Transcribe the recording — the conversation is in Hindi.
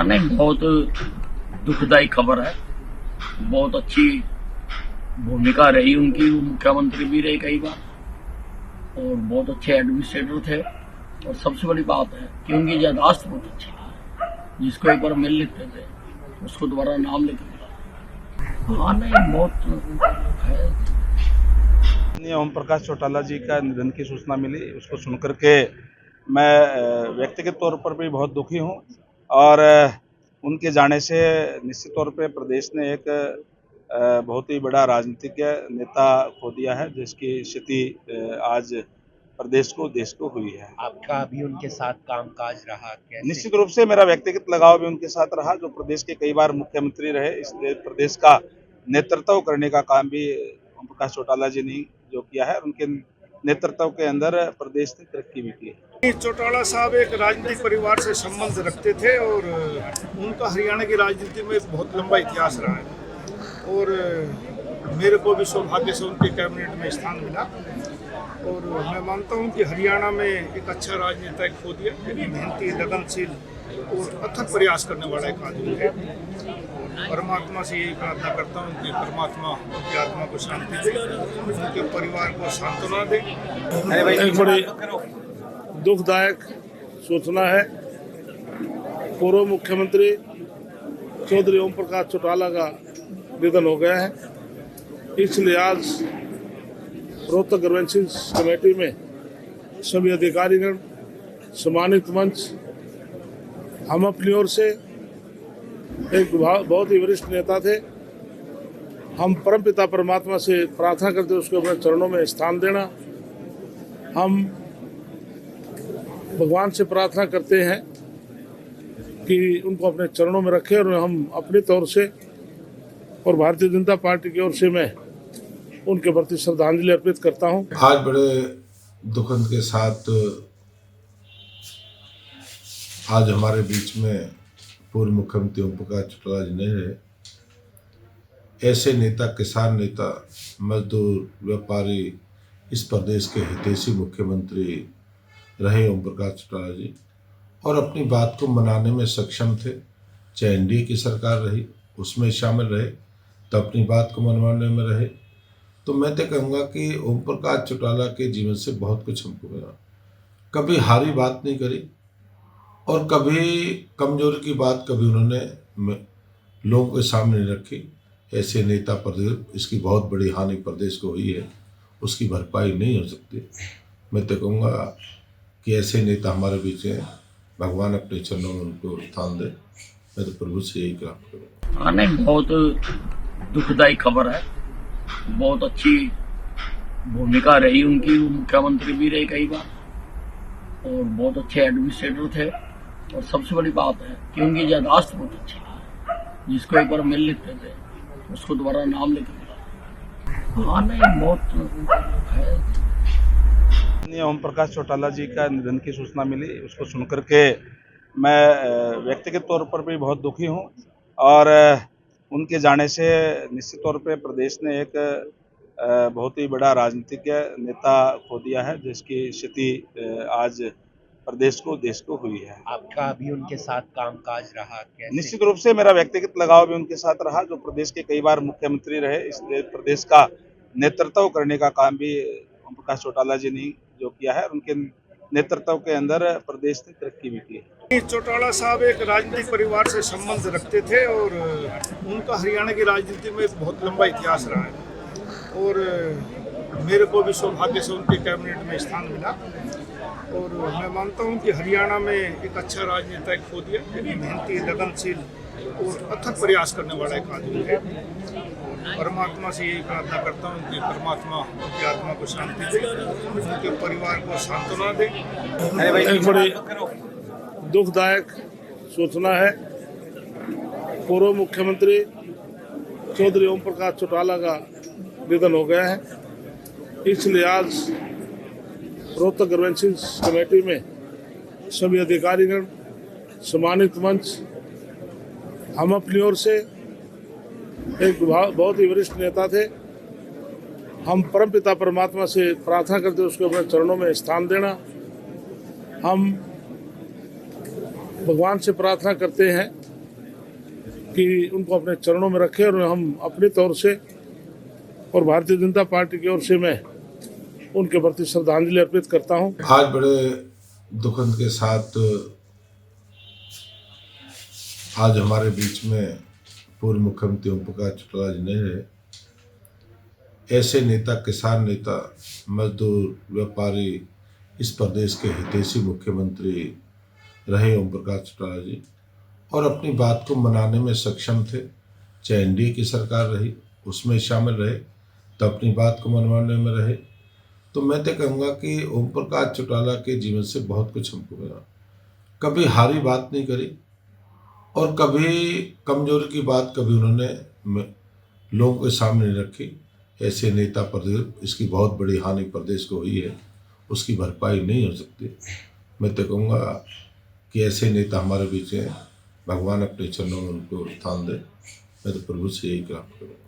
नहीं, बहुत दुखदायी खबर है। बहुत अच्छी भूमिका रही उनकी, मुख्यमंत्री भी रहे कई बार और बहुत अच्छे एडमिनिस्ट्रेटर थे। और सबसे बड़ी बात है कि उनकी याददाश्त बहुत अच्छी है, जिसको एक बार मिल लेते थे उसको दोबारा नाम लेते थे। हाँ नहीं, बहुत है। ओम प्रकाश चौटाला जी का निधन की सूचना मिली, उसको सुनकर के मैं व्यक्तिगत तौर पर भी बहुत दुखी हूँ और उनके जाने से निश्चित तौर पे प्रदेश ने एक बहुत ही बड़ा राजनीतिक नेता खो दिया है, जिसकी स्थिति आज प्रदेश को देश को हुई है। आपका भी उनके साथ कामकाज रहा कैसे? निश्चित रूप से मेरा व्यक्तिगत लगाव भी उनके साथ रहा, जो प्रदेश के कई बार मुख्यमंत्री रहे। इस प्रदेश का नेतृत्व करने का काम भी ओम प्रकाश चौटाला जी ने जो किया है, उनके नेतृत्व के अंदर प्रदेश ने तरक्की भी की है। चौटाला साहब एक राजनीतिक परिवार से संबंध रखते थे और उनका हरियाणा की राजनीति में बहुत लंबा इतिहास रहा है और मेरे को भी सौभाग्य से उनके कैबिनेट में स्थान मिला और मैं मानता हूं कि हरियाणा में एक अच्छा राजनेता खो दिया, एक मेहनती, लगनशील और अथक प्रयास करने वाला एक आदमी है। परमात्मा से यही प्रार्थना करता हूँ कि परमात्मा उनकी आत्मा को शांति दे, उनके परिवार को सांत्वना दे। एक बड़ी दुखदायक सूचना है। पूर्व मुख्यमंत्री चौधरी ओम प्रकाश चौटाला का निधन हो गया है। इसलिए आज रोहतक कन्वेंशन कमेटी में सभी अधिकारीगण, सम्मानित मंच, हम अपनी ओर से, एक बहुत ही वरिष्ठ नेता थे, हम परमपिता परमात्मा से प्रार्थना करते उसको अपने चरणों में स्थान देना। हम भगवान से प्रार्थना करते हैं कि उनको अपने चरणों में रखें और हम अपनी तौर से और भारतीय जनता पार्टी की ओर से मैं उनके प्रति श्रद्धांजलि अर्पित करता हूं। आज बड़े दुखद के साथ आज हमारे बीच में पूर्व मुख्यमंत्री ओम प्रकाश चौटाला जी नहीं रहे। ऐसे नेता, किसान नेता, मजदूर, व्यापारी, इस प्रदेश के हितैषी मुख्यमंत्री रहे ओम प्रकाश चौटाला जी और अपनी बात को मनाने में सक्षम थे। चाहे एनडीए की सरकार रही उसमें शामिल रहे तो अपनी बात को मनवाने में रहे। तो मैं तो कहूँगा कि ओम प्रकाश चौटाला के जीवन से बहुत कुछ हमको मिला। कभी हारी बात नहीं करी और कभी कमजोरी की बात कभी उन्होंने लोगों के सामने नहीं रखी। ऐसे नेता प्रदेश, इसकी बहुत बड़ी हानि प्रदेश को हुई है, उसकी भरपाई नहीं हो सकती। मैं तो कहूँगा कि ऐसे नेता हमारे बीच हैं, भगवान अपने चरणों में उनको स्थान दे। मैं तो प्रभु से यही प्रार्थना करूँगा। हाँ नहीं, बहुत दुखदायी खबर है। बहुत अच्छी भूमिका रही उनकी, मुख्यमंत्री भी रहे कई बार और बहुत अच्छे एडमिनिस्ट्रेटर थे। और सबसे बड़ी बात है कि उनकी याददाश्त बहुत अच्छी है, जिसको एक बार मिल लेते थे उसको दोबारा नाम लेते थे। हाँ नहीं, बहुत है। ओम प्रकाश चौटाला जी का निधन की सूचना मिली, उसको सुनकर के मैं व्यक्तिगत तौर पर भी बहुत दुखी हूँ और उनके जाने से निश्चित तौर पे प्रदेश ने एक बहुत ही बड़ा राजनीतिक नेता खो दिया है, जिसकी स्थिति आज प्रदेश को देश को हुई है। आपका भी उनके साथ कामकाज रहा कैसे? निश्चित रूप से मेरा व्यक्तिगत लगाव भी उनके साथ रहा, जो प्रदेश के कई बार मुख्यमंत्री रहे। इस प्रदेश का नेतृत्व करने का काम भी ओम प्रकाश चौटाला जी ने जो किया है, उनके नेतृत्व के अंदर प्रदेश ने तरक्की भी की है। चौटाला साहब एक राजनीतिक परिवार से संबंध रखते थे और उनका हरियाणा की राजनीति में बहुत लंबा इतिहास रहा है और मेरे को भी सौभाग्य से उनके कैबिनेट में स्थान मिला और मैं मानता हूं कि हरियाणा में एक अच्छा राजनेता खो दिया, एक मेहनती, लगनशील और अथक प्रयास करने वाला एक आदमी है। परमात्मा से यही प्रार्थना करता हूँ कि परमात्मा उनकी आत्मा को शांति दे, उनके परिवार को सांत्वना दे। एक बड़ी दुखदायक सूचना है। पूर्व मुख्यमंत्री चौधरी ओम प्रकाश चौटाला का निधन हो गया है। इसलिए आज रोहतक कन्वेंशन कमेटी में सभी अधिकारीगण, सम्मानित मंच, हम अपनी ओर से, एक बहुत ही वरिष्ठ नेता थे, हम परमपिता परमात्मा से प्रार्थना करते उसको अपने चरणों में स्थान देना। हम भगवान से प्रार्थना करते हैं कि उनको अपने चरणों में रखें और हम अपने तौर से और भारतीय जनता पार्टी की ओर से मैं उनके प्रति श्रद्धांजलि अर्पित करता हूं। आज बड़े दुखद के साथ आज हमारे बीच में पूर्व मुख्यमंत्री ओम प्रकाश चौटाला जी नहीं रहे। ऐसे नेता, किसान नेता, मजदूर, व्यापारी, इस प्रदेश के हितैषी मुख्यमंत्री रहे ओम प्रकाश चौटाला जी, और अपनी बात को मनाने में सक्षम थे। चाहे एनडीए की सरकार रही उसमें शामिल रहे तो अपनी बात को मनवाने में रहे। तो मैं तो कहूँगा कि ओम प्रकाश चौटाला के जीवन से बहुत कुछ हमको मिला। कभी हारी बात नहीं करी और कभी कमजोरी की बात कभी उन्होंने लोगों के सामने नहीं रखी। ऐसे नेता प्रदेश, इसकी बहुत बड़ी हानि प्रदेश को हुई है, उसकी भरपाई नहीं हो सकती। मैं तो कहूँगा कि ऐसे नेता हमारे बीच हैं, भगवान अपने चरणों में उनको स्थान दे। मैं तो प्रभु से यही प्रार्थना करूँगा।